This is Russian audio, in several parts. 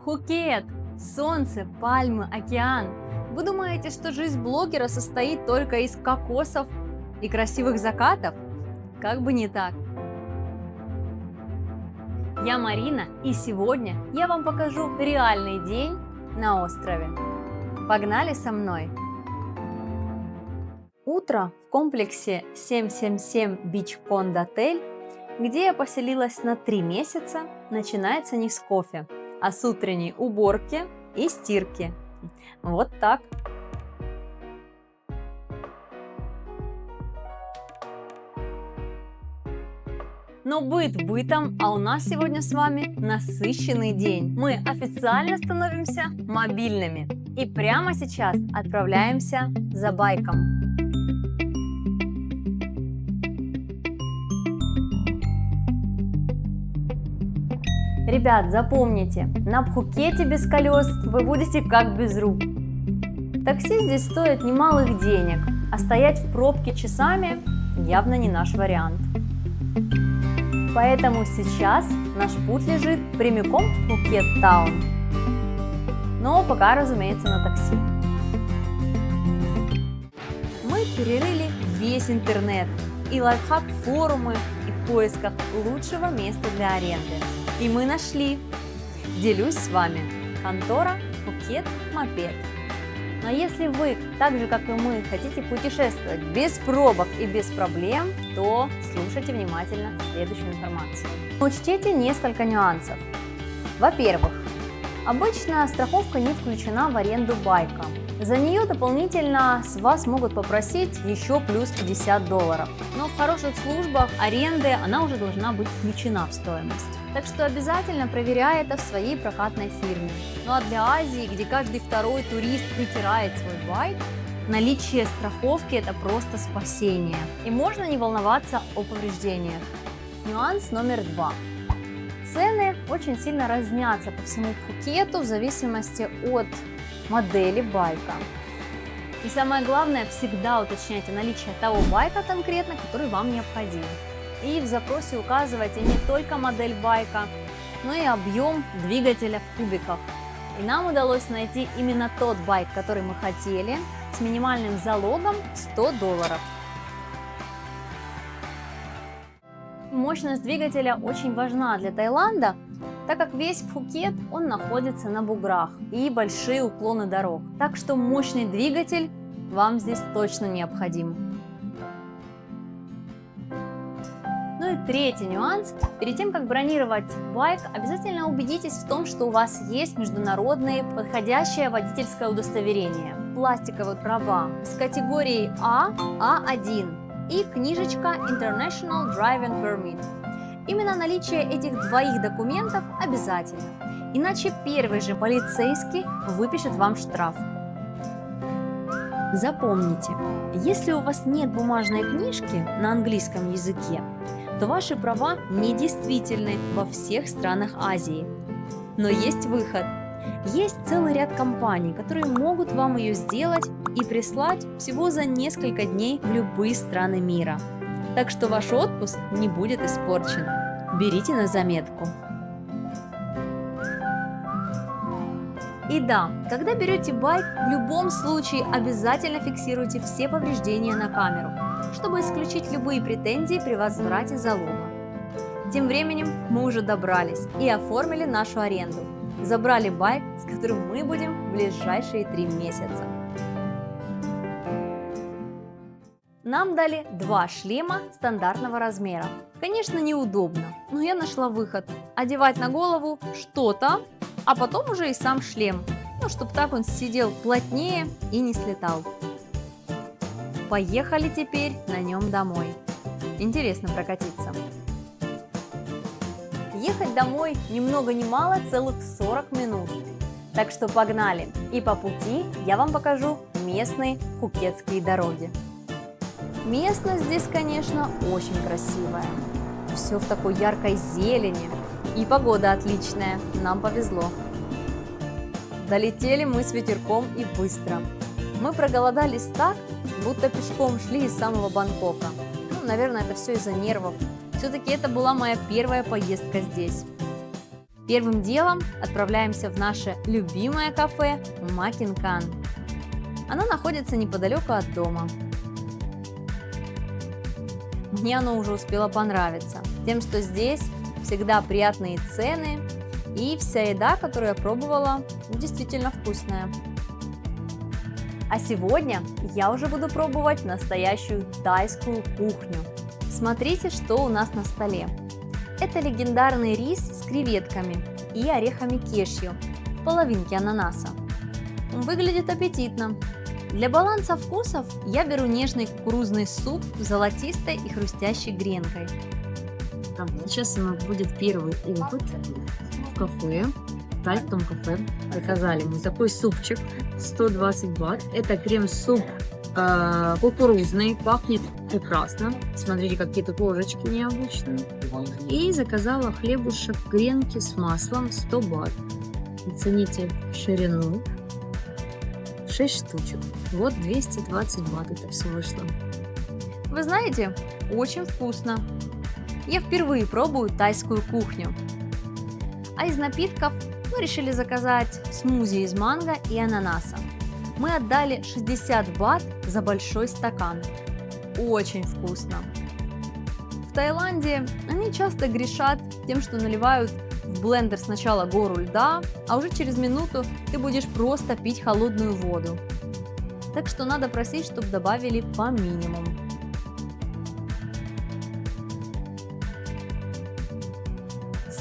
Пхукет! Солнце, пальмы, океан. Вы думаете, что жизнь блогера состоит только из кокосов и красивых закатов? Как бы не так. Я Марина, и сегодня я вам покажу реальный день на острове. Погнали со мной! Утро в комплексе 777 Beach Pond Hotel, где я поселилась на 3 месяца, начинается не с кофе, а с утренней уборки и стирки. Вот так. Но быт бытом, а у нас сегодня с вами насыщенный день. Мы официально становимся мобильными и прямо сейчас отправляемся за байком. Ребят, запомните, на Пхукете без колес вы будете как без рук. Такси здесь стоит немалых денег, а стоять в пробке часами явно не наш вариант. Поэтому сейчас наш путь лежит прямиком в Пхукет-таун. Но пока, разумеется, на такси. Мы перерыли весь интернет и лайфхак-форумы и в поисках лучшего места для аренды. И мы нашли. Делюсь с вами. Контора Пхукет Мопед. Но если вы, так же как и мы, хотите путешествовать без пробок и без проблем, то слушайте внимательно следующую информацию. Учтите несколько нюансов. Во-первых, обычно страховка не включена в аренду байка. За нее дополнительно с вас могут попросить еще плюс $50. Но в хороших службах аренды она уже должна быть включена в стоимость. Так что обязательно проверяй это в своей прокатной фирме. Ну а для Азии, где каждый второй турист притирает свой байк, наличие страховки – это просто спасение. И можно не волноваться о повреждениях. Нюанс номер 2. Цены очень сильно разнятся по всему Пхукету в зависимости от модели байка. И самое главное, всегда уточняйте наличие того байка конкретно, который вам необходим. И в запросе указывайте не только модель байка, но и объем двигателя в кубиках. И нам удалось найти именно тот байк, который мы хотели, с минимальным залогом в $100. Мощность двигателя очень важна для Таиланда, так как весь Пхукет он находится на буграх и большие уклоны дорог. Так что мощный двигатель вам здесь точно необходим. Ну и третий нюанс. Перед тем, как бронировать байк, обязательно убедитесь в том, что у вас есть международное подходящее водительское удостоверение, пластиковые права с категорией А, А1 и книжечка International Driving Permit. Именно наличие этих двоих документов обязательно, иначе первый же полицейский выпишет вам штраф. Запомните, если у вас нет бумажной книжки на английском языке, то ваши права недействительны во всех странах Азии. Но есть выход. Есть целый ряд компаний, которые могут вам ее сделать и прислать всего за несколько дней в любые страны мира. Так что ваш отпуск не будет испорчен. Берите на заметку. И да, когда берете байк, в любом случае обязательно фиксируйте все повреждения на камеру, чтобы исключить любые претензии при возврате залога. Тем временем мы уже добрались и оформили нашу аренду. Забрали байк, с которым мы будем в ближайшие 3 месяца. Нам дали 2 шлема стандартного размера. Конечно, неудобно, но я нашла выход. Одевать на голову что-то, а потом уже и сам шлем, чтобы так он сидел плотнее и не слетал. Поехали теперь на нем домой. Интересно прокатиться. Ехать домой ни много ни мало целых 40 минут. Так что погнали. И по пути я вам покажу местные пхукетские дороги. Местность здесь, конечно, очень красивая. Все в такой яркой зелени. И погода отличная, нам повезло. Долетели мы с ветерком и быстро. Мы проголодались так, будто пешком шли из самого Бангкока. Наверное, это все из-за нервов. Все-таки это была моя первая поездка здесь. Первым делом отправляемся в наше любимое кафе Макинкан. Оно находится неподалеку от дома. Мне оно уже успело понравиться тем, что здесь всегда приятные цены и вся еда, которую я пробовала, действительно вкусная. А сегодня я уже буду пробовать настоящую тайскую кухню. Смотрите, что у нас на столе. Это легендарный рис с креветками и орехами кешью в половинке ананаса. Он выглядит аппетитно. Для баланса вкусов я беру нежный кукурузный суп с золотистой и хрустящей гренкой. Сейчас у нас будет первый опыт в кафе, в тайском кафе. Заказали мы такой супчик, 120 бат. Это крем-суп кукурузный, пахнет прекрасно. Смотрите, какие тут ложечки необычные. И заказала хлебушек гренки с маслом, 100 бат. Оцените ширину. 6 штучек. Вот 220 бат это все вышло. Вы знаете, очень вкусно. Я впервые пробую тайскую кухню. А из напитков мы решили заказать смузи из манго и ананаса. Мы отдали 60 бат за большой стакан. Очень вкусно. В Таиланде они часто грешат тем, что наливают в блендер сначала гору льда, а уже через минуту ты будешь просто пить холодную воду. Так что надо просить, чтобы добавили по минимуму.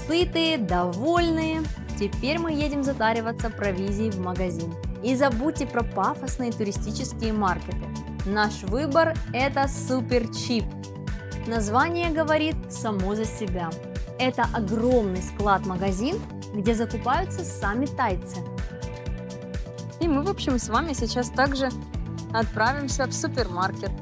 Сытые, довольные, теперь мы едем затариваться провизией в магазин. И забудьте про пафосные туристические маркеты. Наш выбор – это супер чип. Название говорит само за себя. Это огромный склад-магазин, где закупаются сами тайцы. И мы, в общем, с вами сейчас также отправимся в супермаркет.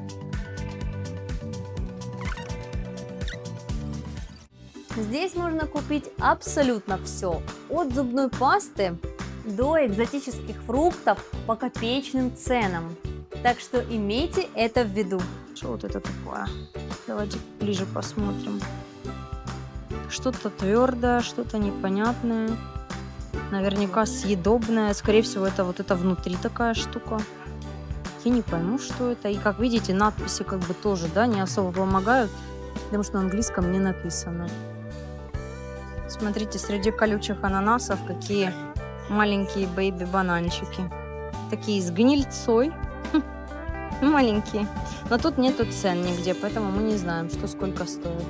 Здесь можно купить абсолютно все, от зубной пасты до экзотических фруктов по копеечным ценам. Так что имейте это в виду. Что вот это такое? Давайте ближе посмотрим. Что-то твердое, что-то непонятное. Наверняка съедобное. Скорее всего, это вот это внутри такая штука. Я не пойму, что это. И как видите, надписи как бы тоже, да, не особо помогают, потому что на английском не написано. Смотрите, среди колючих ананасов какие маленькие бэйби-бананчики. Такие с гнильцой. Маленькие. Но тут нету цен нигде, поэтому мы не знаем, что сколько стоит.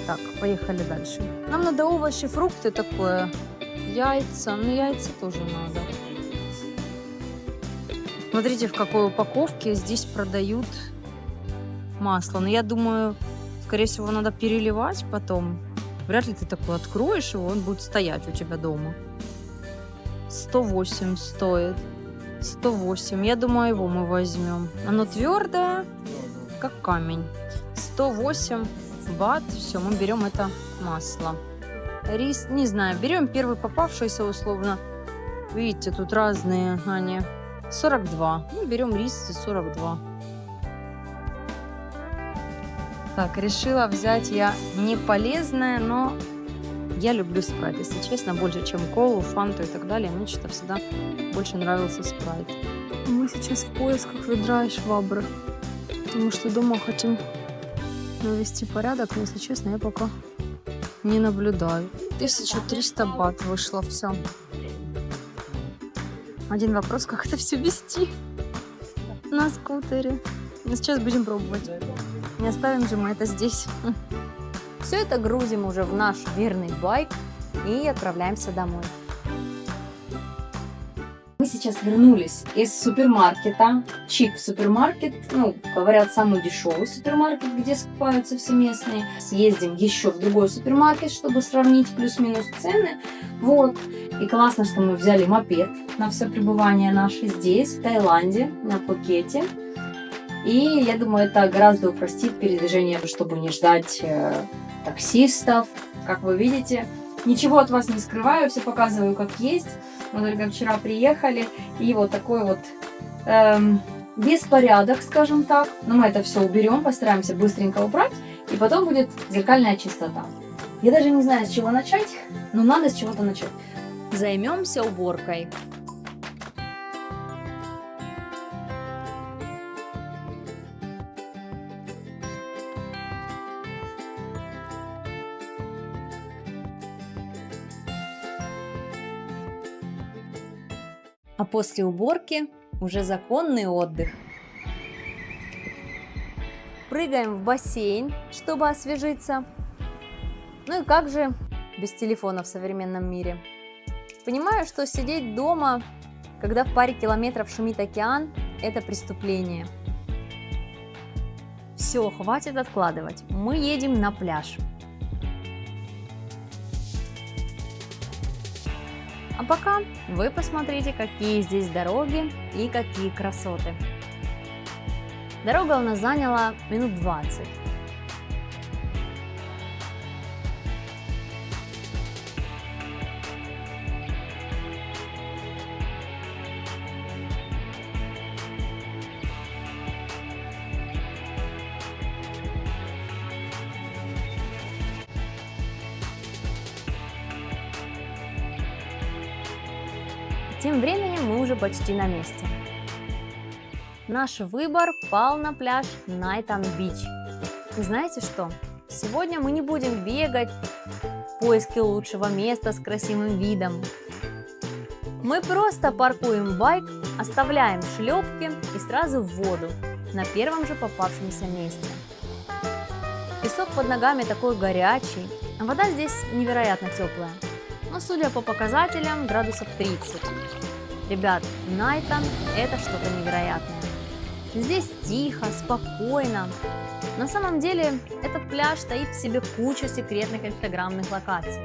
Так, поехали дальше. Нам надо овощи, фрукты такое. Яйца. Ну, яйца тоже надо. Смотрите, в какой упаковке здесь продают масло. Но я думаю, скорее всего, надо переливать потом. Вряд ли ты такой откроешь его, он будет стоять у тебя дома. 108 стоит. 108. Я думаю, его мы возьмем. Оно твердое, как камень. 108 бат. Все, мы берем это масло. Рис, не знаю, берем первый попавшийся условно. Видите, тут разные они. 42. Ну, берем рис 42. Так, решила взять я не полезное, но я люблю спрайт, если честно, больше, чем колу, фанту и так далее. Мне что-то всегда больше нравился спрайт. Мы сейчас в поисках ведра и швабры, потому что дома хотим навести порядок, но, если честно, я пока не наблюдаю. 1300 бат вышло все. Один вопрос, как это все вести на скутере. Но сейчас будем пробовать. Не оставим же мы это здесь. Все это грузим уже в наш верный байк и отправляемся домой. Мы сейчас вернулись из супермаркета. Чип супермаркет, ну, говорят, самый дешевый супермаркет, где скупаются все местные. Съездим еще в другой супермаркет, чтобы сравнить плюс-минус цены. Вот. И классно, что мы взяли мопед на все пребывание наше здесь, в Таиланде, на Пхукете. И я думаю, это гораздо упростит передвижение, чтобы не ждать таксистов. Как вы видите, ничего от вас не скрываю, все показываю как есть. Мы только вчера приехали, и вот такой вот беспорядок, скажем так. Но мы это все уберем, постараемся быстренько убрать, и потом будет зеркальная чистота. Я даже не знаю, с чего начать, но надо с чего-то начать. Займемся уборкой. А после уборки уже законный отдых. Прыгаем в бассейн, чтобы освежиться. Ну и как же без телефона в современном мире? Понимаю, что сидеть дома, когда в паре километров шумит океан, это преступление. Все, хватит откладывать. Мы едем на пляж. А пока вы посмотрите, какие здесь дороги и какие красоты. Дорога у нас заняла минут 20. Тем временем мы уже почти на месте. Наш выбор пал на пляж Найтан Бич. И знаете что? Сегодня мы не будем бегать в поиске лучшего места с красивым видом. Мы просто паркуем байк, оставляем шлепки и сразу в воду на первом же попавшемся месте. Песок под ногами такой горячий, а вода здесь невероятно теплая. Но, судя по показателям, градусов 30. Ребят, Найтан – это что-то невероятное. Здесь тихо, спокойно. На самом деле, этот пляж таит в себе кучу секретных инстаграмных локаций.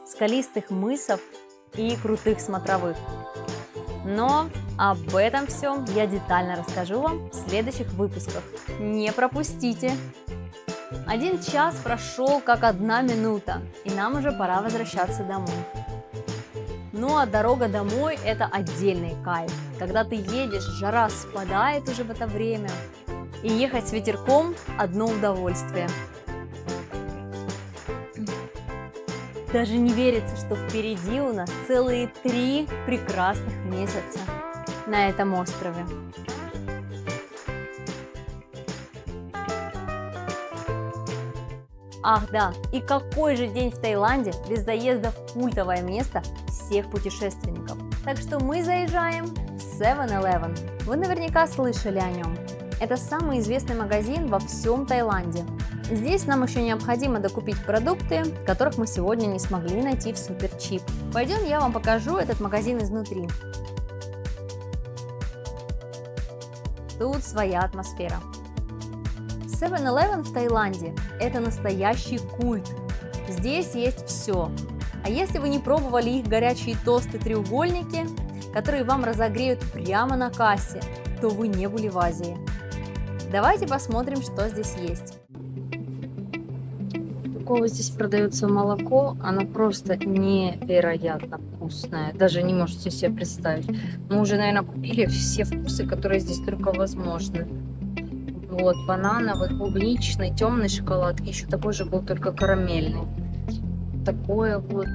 Скалистых мысов и крутых смотровых. Но об этом все я детально расскажу вам в следующих выпусках. Не пропустите! 1 час прошел как 1 минута, и нам уже пора возвращаться домой. Ну а дорога домой – это отдельный кайф. Когда ты едешь, жара спадает уже в это время, и ехать с ветерком – одно удовольствие. Даже не верится, что впереди у нас целые 3 прекрасных месяца на этом острове. Ах да, и какой же день в Таиланде без заезда в культовое место всех путешественников. Так что мы заезжаем в 7-Eleven. Вы наверняка слышали о нем. Это самый известный магазин во всем Таиланде. Здесь нам еще необходимо докупить продукты, которых мы сегодня не смогли найти в Суперчип. Пойдем, я вам покажу этот магазин изнутри. Тут своя атмосфера. 7-Eleven в Таиланде – это настоящий культ. Здесь есть все. А если вы не пробовали их горячие тосты-треугольники, которые вам разогреют прямо на кассе, то вы не были в Азии. Давайте посмотрим, что здесь есть. Такого здесь продается молоко, оно просто невероятно вкусное. Даже не можете себе представить. Мы уже, наверное, купили все вкусы, которые здесь только возможны. Вот, банановый, клубничный, темный шоколад. Еще такой же был, только карамельный. Такое вот.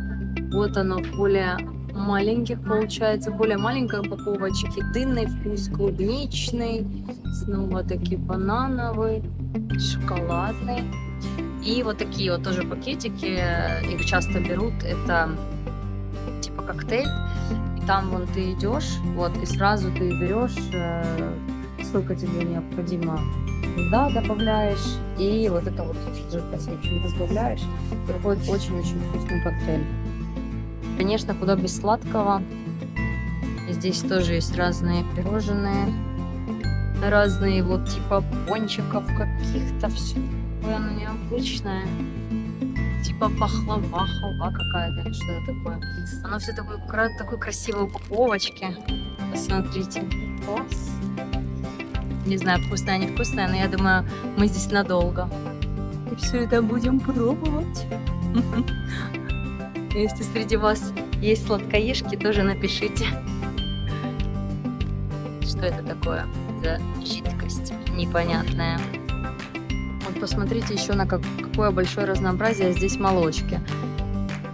Вот оно, более маленьких получается. Более маленькая упаковочка. Дынный вкус, клубничный. Снова такие банановый, шоколадный. И вот такие вот тоже пакетики. Их часто берут. Это типа коктейль. И там вон ты идешь, вот, и сразу ты берешь, сколько тебе необходимо. Да, добавляешь, и вот это вот жидкость разбавляешь, и выходит очень-очень вкусный коктейль. Конечно, куда без сладкого. И здесь тоже есть разные пирожные, разные вот типа пончиков каких-то, все такое оно необычное. Типа пахлава, халва какая-то, что это такое. Оно все такой красивой упаковочке. Посмотрите, класс. Не знаю, вкусное, не вкусное, но я думаю, мы здесь надолго. И все это будем пробовать. Если среди вас есть сладкоежки, тоже напишите, что это такое за жидкость непонятное. Вот посмотрите еще на какое большое разнообразие здесь молочки.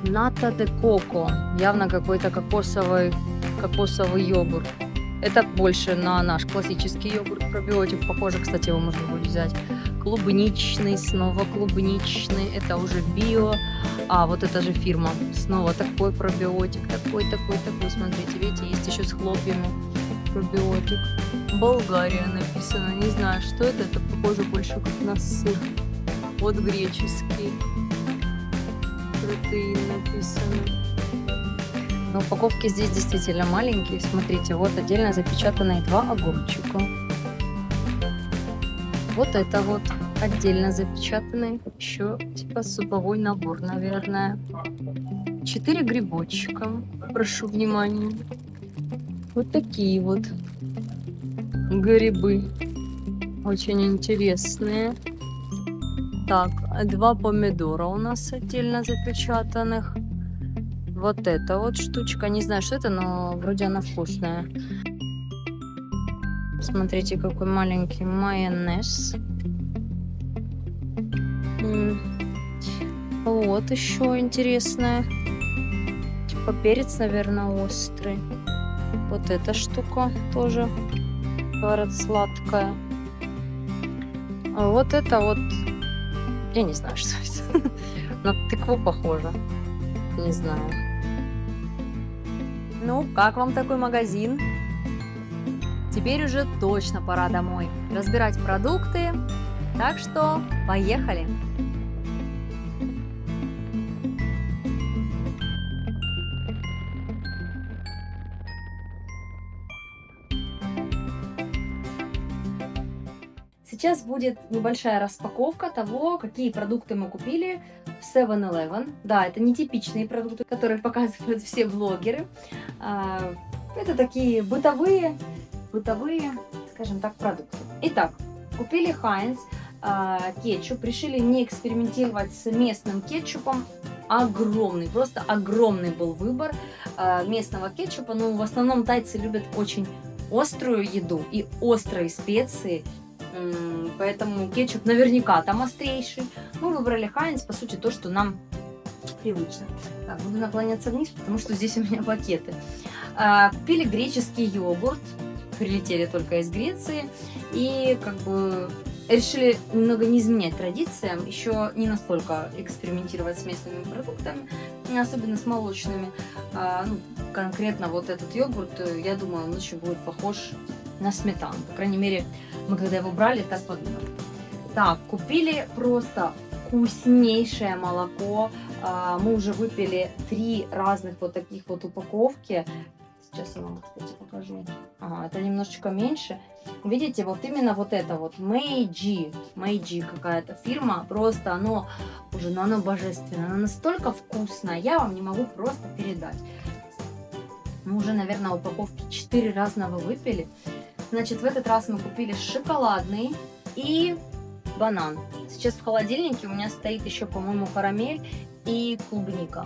Ната де коко. Явно какой-то кокосовый йогурт. Это больше на наш классический йогурт пробиотик. Похоже, кстати, его можно будет взять. Клубничный, снова клубничный. Это уже био. А, вот эта же фирма. Снова такой пробиотик. Такой. Смотрите, видите, есть еще с хлопьями пробиотик. Болгария написано. Не знаю, что это. Это похоже больше как на сыр. Вот греческий. Протеин написано. Но упаковки здесь действительно маленькие. Смотрите, вот отдельно запечатанные 2 огурчика. Вот это вот отдельно запечатанный. Еще типа суповой набор, наверное. 4 грибочка. Прошу внимания. Вот такие вот грибы. Очень интересные. Так, 2 помидора у нас отдельно запечатанных. Вот эта вот штучка. Не знаю, что это, но вроде она вкусная. Смотрите, какой маленький майонез. Вот еще интересная. Типа перец, наверное, острый. Вот эта штука тоже, говорят, сладкая. А вот это вот... Я не знаю, что это. На тыкву похоже. Не знаю. Ну, как вам такой магазин? Теперь уже точно пора домой разбирать продукты. Так что поехали! Сейчас будет небольшая распаковка того, какие продукты мы купили в 7-Eleven. Да, это не типичные продукты, которые показывают все блогеры. Это такие бытовые, скажем так, продукты. Итак, купили Хайнц кетчуп. Решили не экспериментировать с местным кетчупом. Огромный, просто огромный был выбор местного кетчупа. Но в основном тайцы любят очень острую еду и острые специи. Поэтому кетчуп наверняка там острейший. Мы выбрали Хайнц, по сути, то, что нам привычно. Так, буду наклоняться вниз, потому что здесь у меня пакеты. Купили греческий йогурт. Прилетели только из Греции. И как бы решили немного не изменять традициям. Еще не настолько экспериментировать с местными продуктами, особенно с молочными. Конкретно вот этот йогурт, я думаю, он очень будет похож на сметану. По крайней мере, мы когда его брали, так подумали. Так, купили просто вкуснейшее молоко. Мы уже выпили 3 разных вот таких вот упаковки. Сейчас я вам, кстати, покажу. Ага, это немножечко меньше. Видите, вот именно вот это вот Мэйджи какая-то фирма. Просто оно уже, оно божественное. Оно настолько вкусное. Я вам не могу просто передать. Мы уже, наверное, упаковки 4 разного выпили. Значит, в этот раз мы купили шоколадный и банан. Сейчас в холодильнике у меня стоит еще, по-моему, карамель и клубника.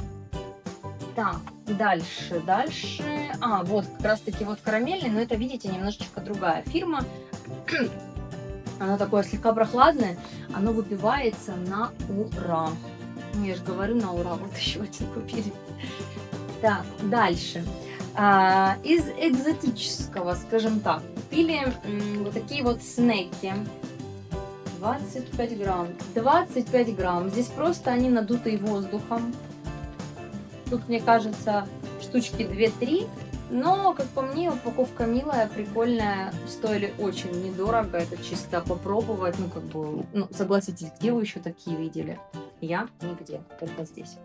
Так, дальше. Вот как раз-таки вот карамельный, но это, видите, немножечко другая фирма. Оно такое слегка прохладное, оно выпивается на ура. Я же говорю на ура, вот еще один купили. Так, дальше. Из экзотического, скажем так, купили вот такие вот снеки. 25 грамм. 25 грамм. Здесь просто они надутые воздухом. Тут, мне кажется, штучки 2-3. Но, как по мне, упаковка милая, прикольная. Стоили очень недорого. Это чисто попробовать. Согласитесь, где вы еще такие видели? Я нигде, только здесь.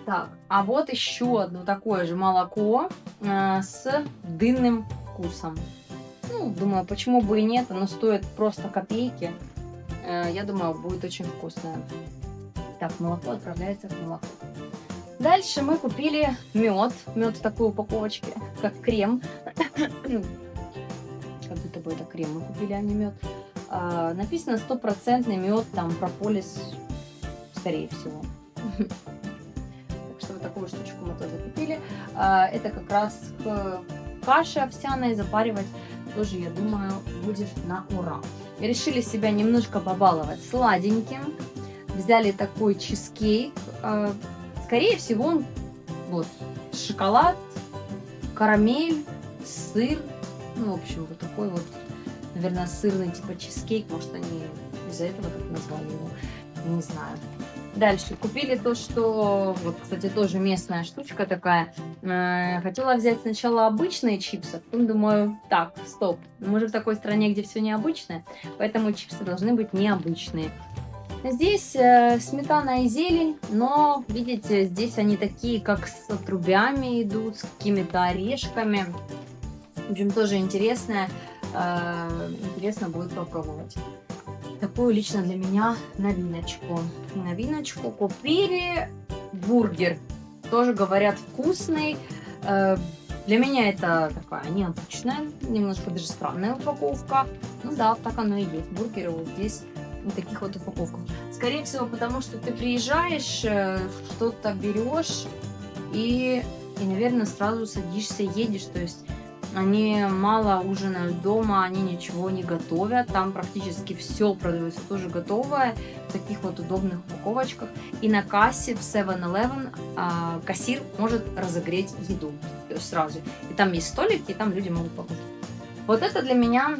Так, а вот еще одно такое же молоко с дынным вкусом. Думаю, почему бы и нет. Оно стоит просто копейки. Я думаю, будет очень вкусное. Так, молоко отправляется в молоко. Дальше мы купили мед. Мед в такой упаковочке, как крем. Как будто бы это крем мы купили, а не мед. Написано 100% мед, там прополис, скорее всего. Так что вот такую штучку мы тоже купили. Это как раз к каше овсяной запаривать тоже, я думаю, будет на ура. решили себя немножко побаловать сладеньким. Взяли такой чизкейк. Скорее всего, он вот шоколад, карамель, сыр. Ну, в общем, вот такой вот, наверное, сырный типа чизкейк. Может, они из-за этого так назвали его. Не знаю. Дальше купили то, что, вот, кстати, тоже местная штучка такая. Хотела взять сначала обычные чипсы, потом думаю, так, стоп, мы же в такой стране, где все необычное, поэтому чипсы должны быть необычные. Здесь сметана и зелень, но, видите, здесь они такие, как с отрубями идут, с какими-то орешками. В общем, тоже интересно будет попробовать. Такую лично для меня новиночку. Купили бургер. Тоже говорят вкусный. Для меня это такая необычная, немножко даже странная упаковка. Ну да, так оно и есть. Бургеры вот здесь в таких вот упаковках. Скорее всего, потому что ты приезжаешь, что-то берешь и, наверное, сразу садишься, едешь. То есть они мало ужинают дома, они ничего не готовят. Там практически все продается тоже готовое, в таких вот удобных упаковочках. И на кассе в 7-Eleven кассир может разогреть еду, то есть сразу. И там есть столики, и там люди могут покушать. Вот это для меня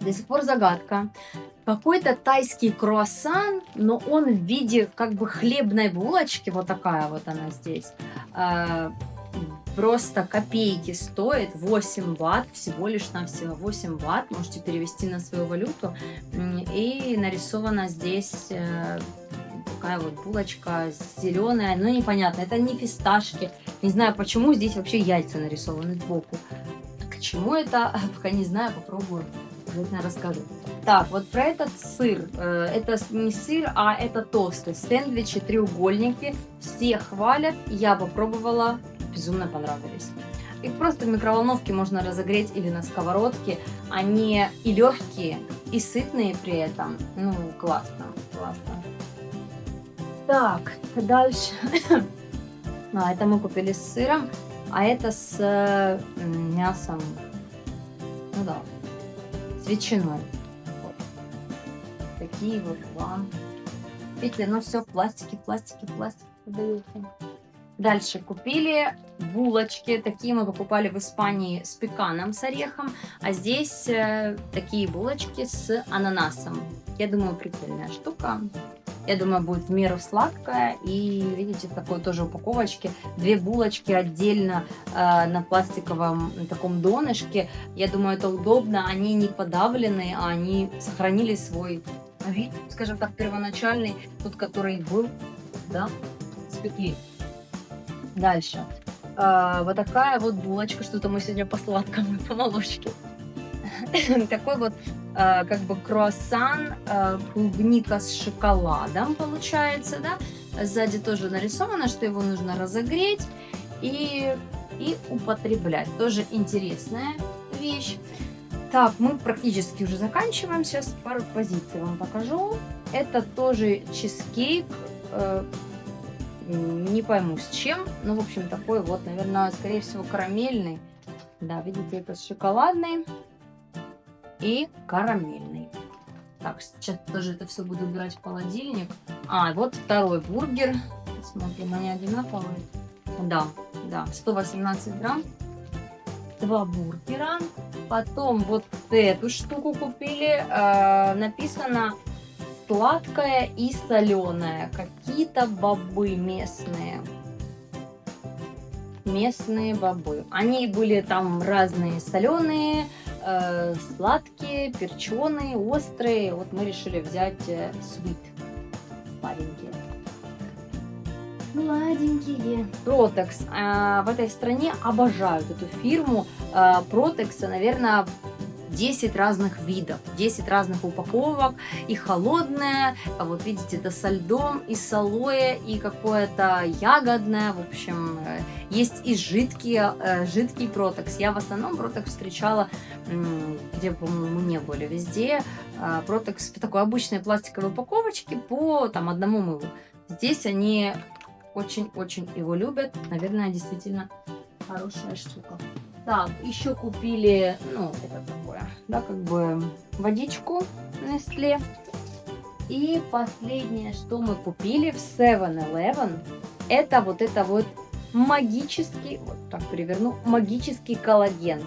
до сих пор загадка. Какой-то тайский круассан, но он в виде как бы хлебной булочки. Вот такая вот она здесь. Просто копейки стоит, 8 бат, всего лишь навсего 8 бат, можете перевести на свою валюту. И нарисована здесь такая вот булочка зеленая, но непонятно, это не фисташки. Не знаю, почему здесь вообще яйца нарисованы сбоку. К чему это, пока не знаю, попробую, обязательно расскажу. Так, вот про этот сыр, это не сыр, а это тосты, сэндвичи, треугольники, все хвалят, я попробовала. Безумно понравились. Их просто в микроволновке можно разогреть или на сковородке. Они и легкие, и сытные при этом. Ну, классно, классно. Так, дальше. Это мы купили с сыром, а это с мясом. Ну да, с ветчиной. Вот. Такие вот два. Видите, ну все в пластике продается. Дальше купили булочки, такие мы покупали в Испании с пеканом, с орехом, а здесь такие булочки с ананасом. Я думаю, прикольная штука. Я думаю, будет в меру сладкая. И видите, в такой тоже упаковочке 2 булочки отдельно на пластиковом таком донышке. Я думаю, это удобно. Они не подавлены, а они сохранили свой вид, скажем так, первоначальный, тот, который был, да, спекли. Дальше. Вот такая вот булочка. Что-то мы сегодня по сладкому, по молочке. Такой вот как бы круассан, клубника с шоколадом получается, да. Сзади тоже нарисовано, что его нужно разогреть и употреблять. Тоже интересная вещь. Так, мы практически уже заканчиваем. Сейчас пару позиций вам покажу. Это тоже чизкейк. Не пойму с чем, но в общем такой вот, наверное, скорее всего карамельный. Да, видите, это шоколадный и карамельный. Так, сейчас тоже это все буду убирать в холодильник. Вот второй бургер. Смотрим, они одинаковые. Да, 118 грамм. 2 бургера. Потом вот эту штуку купили. Написано сладкое и соленое. Какие-то бобы местные. Местные бобы. Они были там разные соленые, сладкие, перченые, острые. Вот мы решили взять sweet. Сладенькие. Сладенькие. Protex. В этой стране обожают эту фирму. Protex, наверное, 10 разных видов, 10 разных упаковок, и холодное, а вот видите, это со льдом, и с алоэ, и какое-то ягодное, в общем, есть и жидкий Protex. Я в основном Protex встречала, где, по-моему, не были, везде Protex в такой обычной пластиковой упаковочке по там одному мылу. Здесь они очень-очень его любят, наверное, действительно хорошая штука. Так, еще купили, ну, это такое, да, как бы водичку Nestle. И последнее, что мы купили в 7-Eleven, это вот магический, вот так переверну, магический коллаген.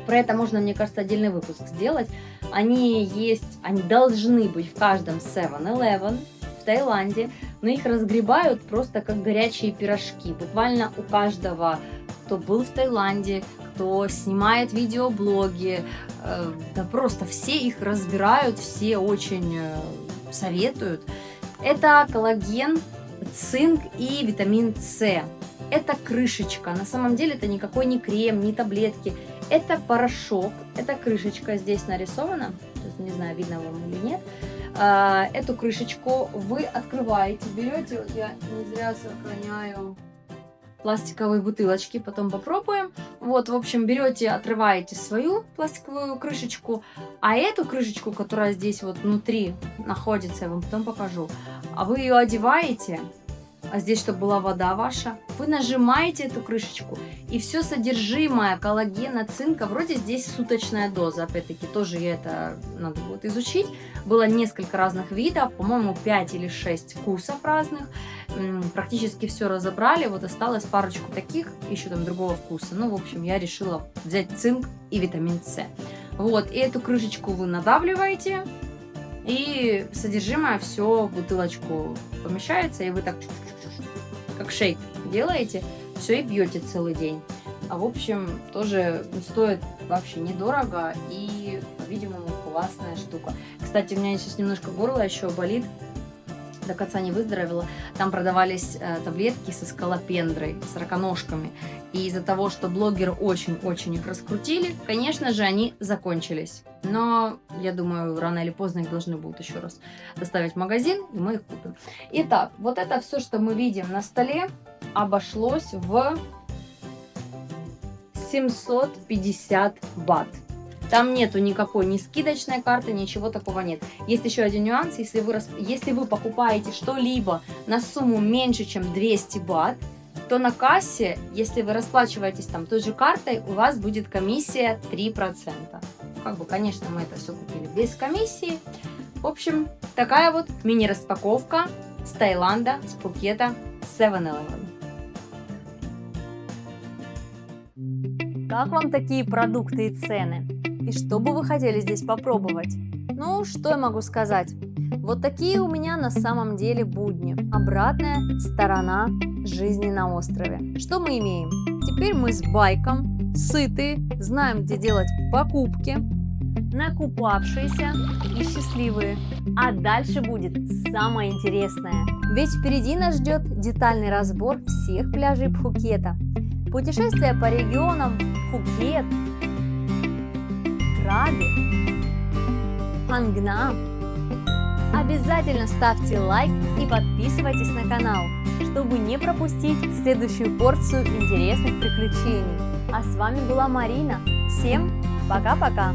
Про это можно, мне кажется, отдельный выпуск сделать. Они есть, они должны быть в каждом 7-Eleven в Таиланде, но их разгребают просто как горячие пирожки. Буквально у каждого, кто был в Таиланде, кто снимает видеоблоги, да просто все их разбирают, все очень советуют. Это коллаген, цинк и витамин С. Это крышечка. На самом деле это никакой не крем, не таблетки. Это порошок. Это крышечка здесь нарисована. Не знаю, видно вам или нет. Эту крышечку вы открываете, берете. Вот я не зря сохраняю пластиковые бутылочки, потом попробуем. Вот, в общем, берете, отрываете свою пластиковую крышечку, а эту крышечку, которая здесь вот внутри находится, я вам потом покажу, а вы ее одеваете, а здесь, чтобы была вода ваша, вы нажимаете эту крышечку, и все содержимое коллагена, цинка, вроде здесь суточная доза, опять-таки, тоже это надо будет изучить, было несколько разных видов, по-моему, 5 или 6 вкусов разных, практически все разобрали, вот осталось парочку таких, еще там другого вкуса, ну, в общем, я решила взять цинк и витамин С. Вот, и эту крышечку вы надавливаете, и содержимое все в бутылочку помещается, и вы так как шейк делаете, все и пьете целый день. А в общем, тоже стоит вообще недорого и, по-видимому, классная штука. Кстати, у меня сейчас немножко горло еще болит, до конца не выздоровела. Там продавались таблетки со скалопендрой, с раконожками. И из-за того, что блогеры очень-очень их раскрутили, конечно же, они закончились. Но, я думаю, рано или поздно их должны будут еще раз доставить в магазин, и мы их купим. Итак, вот это все, что мы видим на столе, обошлось в 750 бат. Там нету никакой ни скидочной карты, ничего такого нет. Есть еще один нюанс, если вы покупаете что-либо на сумму меньше, чем 200 бат, то на кассе, если вы расплачиваетесь там той же картой, у вас будет комиссия 3%. Как бы, конечно, мы это все купили без комиссии. В общем, такая вот мини-распаковка с Таиланда, с Пхукета, 7-Eleven. Как вам такие продукты и цены? И что бы вы хотели здесь попробовать? Ну, что я могу сказать? Вот такие у меня на самом деле будни. Обратная сторона жизни на острове. Что мы имеем? Теперь мы с байком, сытые, знаем, где делать покупки, накупавшиеся и счастливые. А дальше будет самое интересное. Ведь впереди нас ждет детальный разбор всех пляжей Пхукета. Путешествие по регионам Пхукет, Краби, Фангнам. Обязательно ставьте лайк и подписывайтесь на канал, чтобы не пропустить следующую порцию интересных приключений. А с вами была Марина. Всем пока-пока!